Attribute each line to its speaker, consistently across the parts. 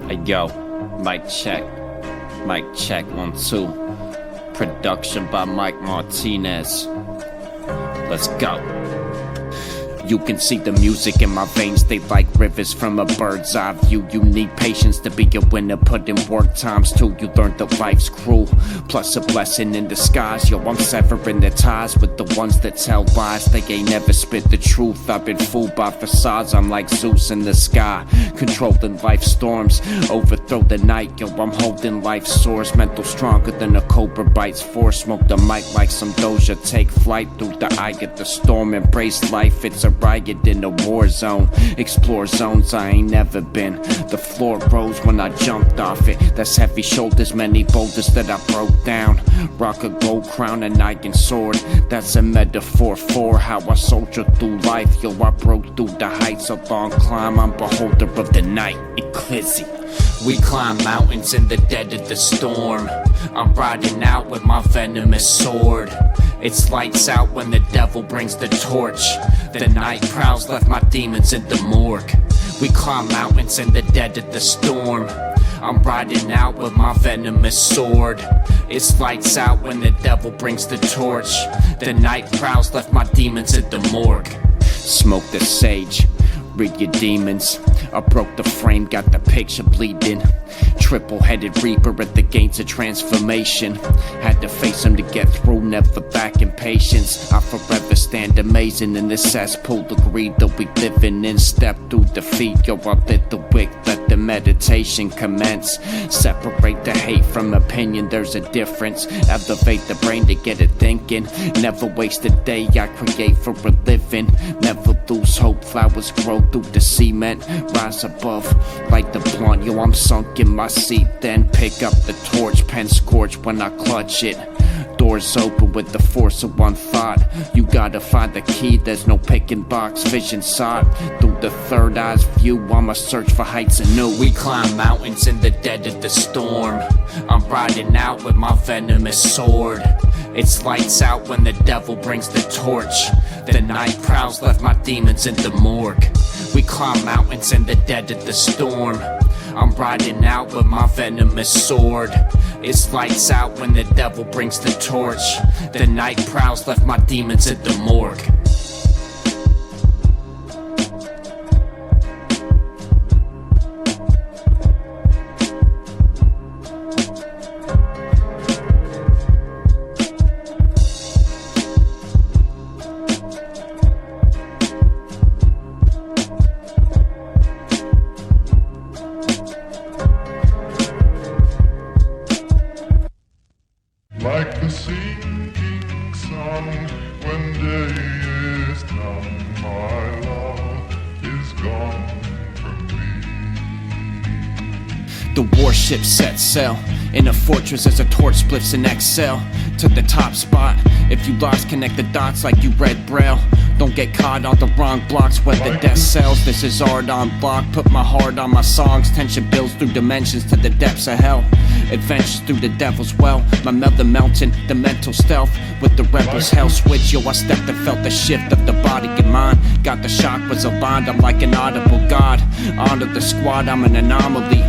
Speaker 1: Hey yo, mic check, 1, 2. Production by Mike Martinez. Let's go. You can see the music in my veins, they like rivers from a bird's eye view. You need patience to be a winner, put in work times too. You learn that life's cruel, plus a blessing in disguise. Yo, I'm severing the ties with the ones that tell lies. They ain't never spit the truth, I've been fooled by facades. I'm like Zeus in the sky, controlling life's storms. Overthrow the night, yo, I'm holding life's source. Mental stronger than a cobra bites force. Smoke the mic like some Doja, take flight through the eye of the storm. Embrace life, it's a riot in a war zone. Explore zones I ain't never been. The floor rose when I jumped off it. That's heavy shoulders, many boulders that I broke down. Rock a gold crown, an iron sword. That's a metaphor for how I soldier through life. Yo, I broke through the heights, a long climb. I'm beholder of the night, Eclyse. We climb mountains in the dead of the storm. I'm riding out with my venomous sword. It's lights out when the devil brings the torch. The night prowls, left my demons in the morgue. We climb mountains in the dead of the storm. I'm riding out with my venomous sword. It's lights out when the devil brings the torch. The night prowls, left my demons in the morgue. Smoke the sage, read your demons. I broke the frame, got the picture bleeding. Triple-headed reaper at the gates of transformation. Had to face him to get through, never back in patience. I forever stand amazing in this cesspool of greed that we living in. Step through defeat, yo, I lit the wick, let the meditation commence. Separate the hate from opinion, there's a difference. Elevate the brain to get it thinking. Never waste a day, I create for a living. Never lose hope, flowers grow through the cement. Rise above, light the blunt, yo, I'm sunk in my seat. Then pick up the torch, pen scorched when I clutch it. Doors open with the force of one thought. You gotta find the key, there's no picking box. Vision sought through the third eye's view. I'ma search for heights anew. We climb mountains in the dead of the storm. I'm riding out with my venomous sword. It's lights out when the devil brings the torch. The night prowls, left my demons in the morgue. We climb mountains in the dead of the storm. I'm riding out with my venomous sword. It's lights out when the devil brings the torch. The night prowls, left my demons in the morgue.
Speaker 2: Like the sinking sun when day is done, my love is gone from me.
Speaker 1: The Warships set sail in a fortress as a torch splits in Excel to the top spot. If you lost, connect the dots like you read Braille. Don't get caught on the wrong blocks where the death sells. This is art on block, put my heart on my songs. Tension builds through dimensions to the depths of hell. Adventures through the devil's well. My melon melting, the mental stealth with the rebels hell switch. Yo, I stepped and felt the shift of the body and mind. Got the chakras aligned, I'm like an audible god. Honor the squad, I'm an anomaly.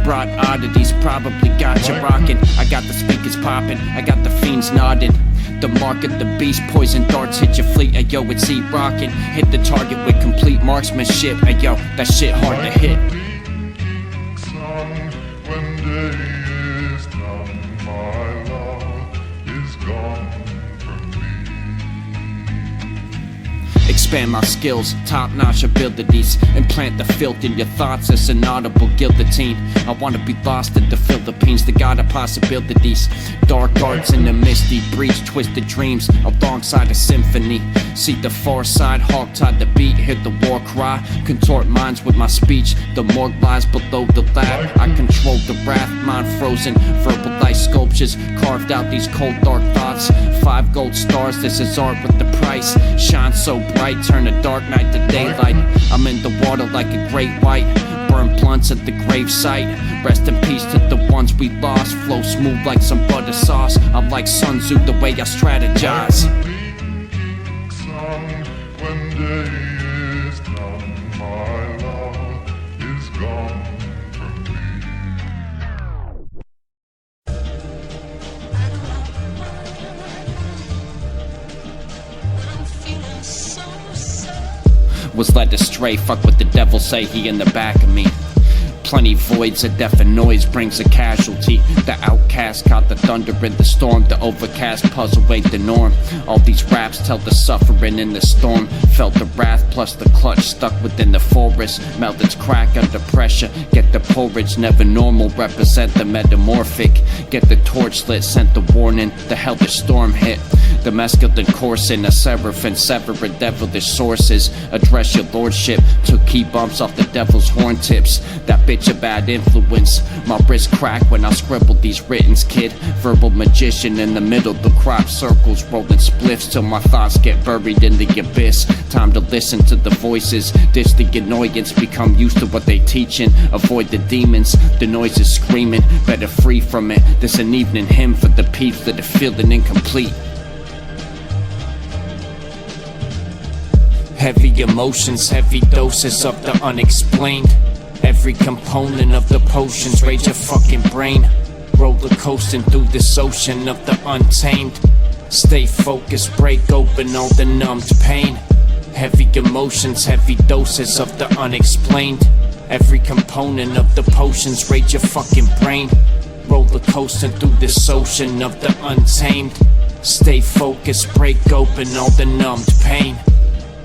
Speaker 1: Brought oddities, probably got you rocking. I got the speakers popping, I got the fiends nodding. The mark of the beast, poison darts hit your fleet. Ayo, it's E-rockin'. Hit the target with complete marksmanship. Ayo, that shit hard to hit.
Speaker 2: Sun, when day is done, my love is gone from me.
Speaker 1: Expand my skills, top-notch abilities. Implant the filth in your thoughts as an audible guillotine. I wanna be lost in the Philippines, the god of possibilities. Dark arts in the misty breeze, twisted dreams alongside a symphony. See the far side, hog-tied the beat, hear the war cry. Contort minds with my speech, the morgue lies below the lab. I control the wrath, mind frozen, verbal ice sculptures. Carved out these cold dark thoughts. 5 gold stars, this is art with the price. Shine so bright, turn a dark night to daylight. I'm in the water like a great white. Burn blunts at the gravesite. Rest in peace to the ones we lost. Flow smooth like some butter sauce. I'm like Sun Tzu the way I strategize.
Speaker 2: Sun, when day is done, my love is gone from me.
Speaker 1: Was led astray, fuck what the devil say, he in the back of me. Plenty voids, a deaf and noise brings a casualty. The outcast caught the thunder in the storm. The overcast puzzle ain't the norm. All these raps tell the suffering in the storm. Felt the wrath plus the clutch stuck within the forest. Melt its crack under pressure. Get the porridge, never normal. Represent the metamorphic. Get the torch lit, sent the warning. The hell the storm hit. The masculine coursing, a seraphim, severing devilish sources. Address your lordship. Took key bumps off the devil's horn tips. That bitch a bad influence. My wrist crack when I scribbled these writtens, kid. Verbal magician in the middle, the crop circles, rolling spliffs till my thoughts get buried in the abyss. Time to listen to the voices, ditch the annoyance, become used to what they teaching. Avoid the demons, the noise is screaming, better free from it. This an evening hymn for the peeps that are feeling incomplete. Heavy emotions, heavy doses of the unexplained. Every component of the potions rage your fucking brain. Roller coasting through this ocean of the untamed. Stay focused, break open all the numbed pain. Heavy emotions, heavy doses of the unexplained. Every component of the potions rage your fucking brain. Roller coasting through this ocean of the untamed. Stay focused, break open all the numbed pain.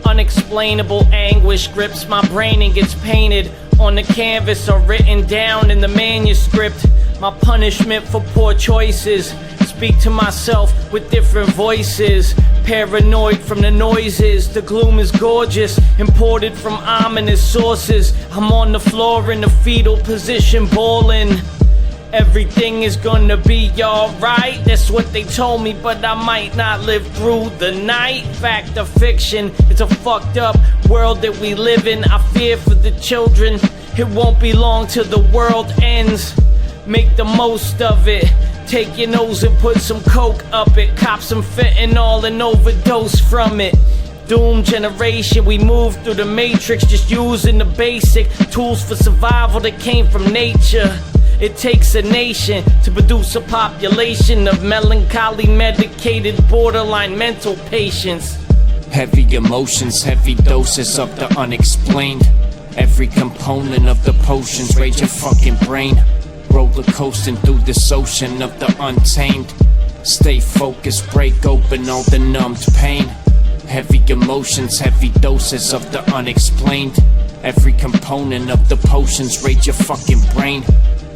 Speaker 3: Unexplainable anguish grips my brain and gets painted on the canvas or written down in the manuscript. My punishment for poor choices. Speak to myself with different voices. Paranoid from the noises. The gloom is gorgeous, imported from ominous sources. I'm on the floor in a fetal position, bawling. Everything is gonna be alright, that's what they told me, but I might not live through the night. Fact or fiction, it's a fucked up world that we live in. I fear for the children, it won't be long till the world ends. Make the most of it, take your nose and put some coke up it. Cop some fentanyl and overdose from it. Doom generation, we move through the matrix, just using the basic tools for survival that came from nature. It takes a nation to produce a population of melancholy, medicated, borderline mental patients.
Speaker 1: Heavy emotions, heavy doses of the unexplained. Every component of the potions rage your fucking brain. Roller coasting through this ocean of the untamed. Stay focused, break open all the numbed pain. Heavy emotions, heavy doses of the unexplained. Every component of the potions rage your fucking brain.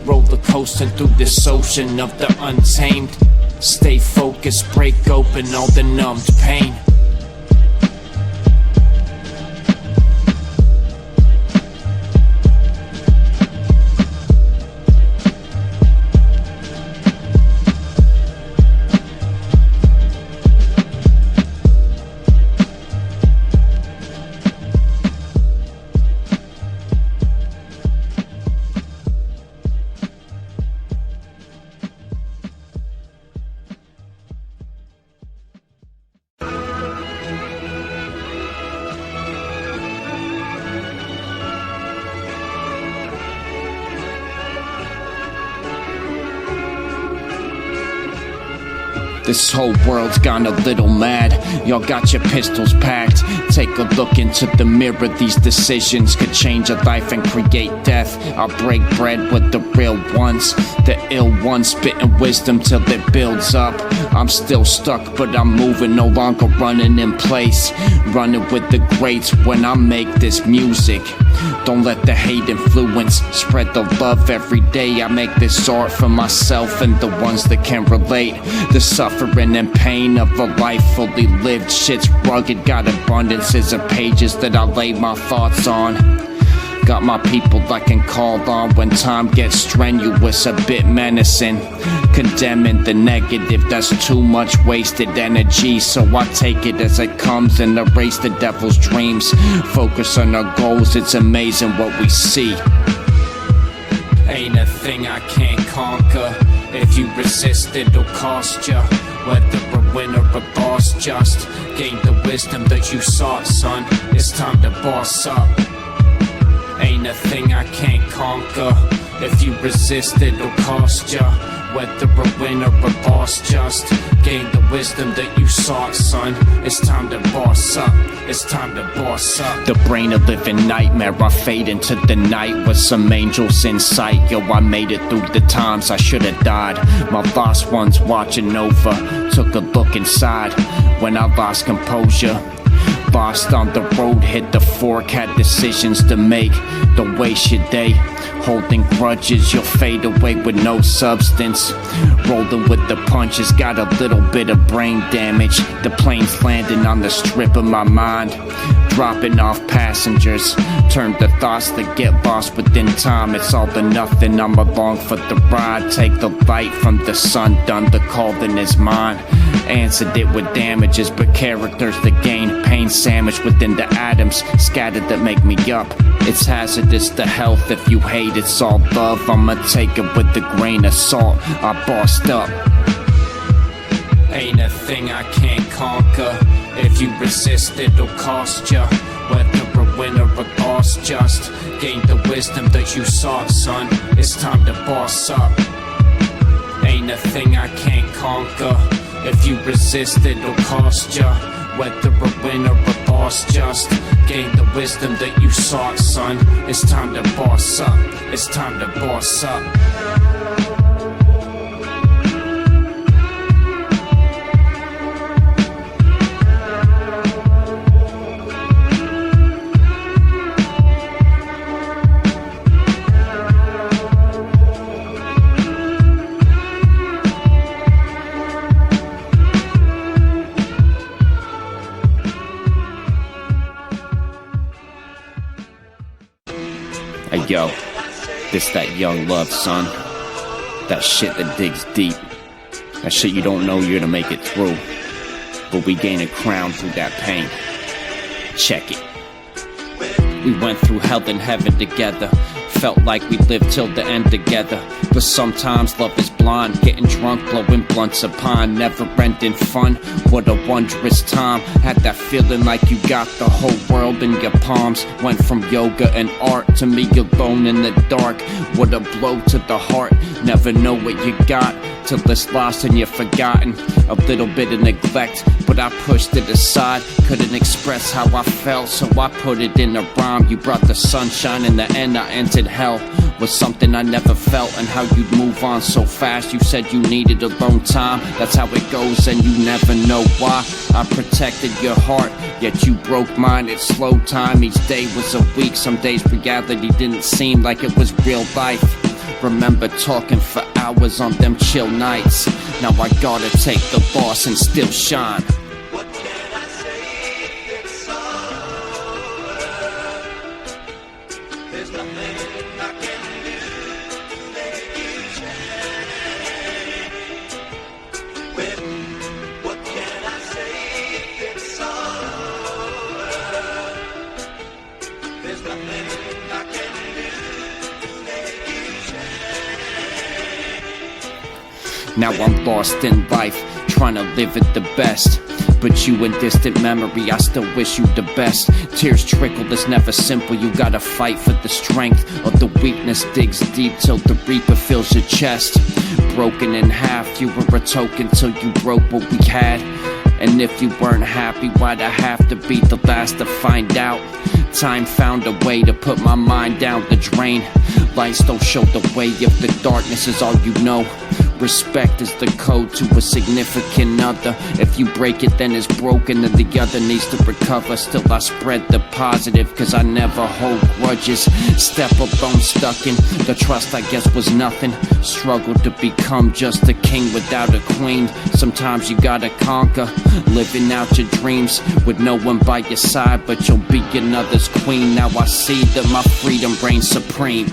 Speaker 1: Roller coasting through this ocean of the untamed. Stay focused, break open all the numbed pain. This whole world's gone a little mad. Y'all got your pistols packed. Take a look into the mirror. These decisions could change a life and create death. I'll break bread with the real ones. The ill ones spitting wisdom till it builds up. I'm still stuck but I'm moving, no longer running in place. Running with the greats when I make this music. Don't let the hate influence, spread the love every day. I make this art for myself and the ones that can relate. The suffering and pain of a life fully lived. Shit's rugged, got abundances of pages that I lay my thoughts on. Got my people I can call on when time gets strenuous, a bit menacing. Condemning the negative, that's too much wasted energy. So I take it as it comes and erase the devil's dreams. Focus on our goals, it's amazing what we see. Ain't a thing I can't conquer. If you resist, it'll cost ya. Whether a winner or boss, just gain the wisdom that you sought, son. It's time to boss up. Ain't a thing I can't conquer. If you resist, it'll cost ya. Whether a win or a loss, just gain the wisdom that you sought, son. It's time to boss up. It's time to boss up. The brain a living nightmare. I fade into the night with some angels in sight. Yo, I made it through the times I should have died. My lost ones watching over. Took a look inside when I lost composure. Lost on the road, hit the fork, had decisions to make. Don't waste your day holding grudges, you'll fade away with no substance. Rolling with the punches, got a little bit of brain damage. The plane's landing on the strip of my mind, dropping off passengers. Turn the thoughts that get lost within time. It's all or nothing, I'm along for the ride. Take the light from the sun, done the calling is mine. Answered it with damages, but characters that gain pain sandwiched within the atoms scattered that make me up. It's hazardous to health if you hate it's all love. I'ma take it with a grain of salt. I bossed up. Ain't a thing I can't conquer. If you resist, it'll cost ya. Whether a win or a loss, just gain the wisdom that you sought, son. It's time to boss up. Ain't a thing I can't conquer. If you resist, it'll cost ya. Whether a win or a loss, just gain the wisdom that you sought, son. It's time to boss up. It's time to boss up. Hey yo, this that young love, son. That shit that digs deep. That shit you don't know you're gonna make it through. But we gain a crown through that pain. Check it. We went through hell and heaven together. Felt like we lived till the end together. But sometimes love is blind. Getting drunk, blowing blunts upon never-ending fun. What a wondrous time. Had that feeling like you got the whole world in your palms. Went from yoga and art to me alone in the dark. What a blow to the heart. Never know what you got till it's lost and you're forgotten. A little bit of neglect, but I pushed it aside. Couldn't express how I felt, so I put it in a rhyme. You brought the sunshine, in the end I entered hell. Was something I never felt, and how you'd move on so fast. You said you needed alone time. That's how it goes, and you never know why. I protected your heart, yet you broke mine. It's slow time, each day was a week. Some days reality didn't seem like it was real life. Remember talking for hours on them chill nights. Now I gotta take the loss and still shine.
Speaker 4: What can I say? It's over. There's nothing I can do to make you change. Well, what can I say? It's over. There's nothing I can do to make you change.
Speaker 1: Now I'm lost in life, trying to live it the best. But you in distant memory, I still wish you the best. Tears trickle, it's never simple. You gotta fight for the strength of the weakness. Digs deep till the reaper fills your chest. Broken in half, you were a token till you broke what we had. And if you weren't happy, why'd I have to be the last to find out? Time found a way to put my mind down the drain. Lights don't show the way if the darkness is all you know. Respect is the code to a significant other. If you break it, then it's broken and the other needs to recover. Still I spread the positive, cause I never hold grudges. Step alone stuck in the trust I guess was nothing. Struggled to become just a king without a queen. Sometimes you gotta conquer, living out your dreams with no one by your side, but you'll be another's queen. Now I see that my freedom reigns supreme.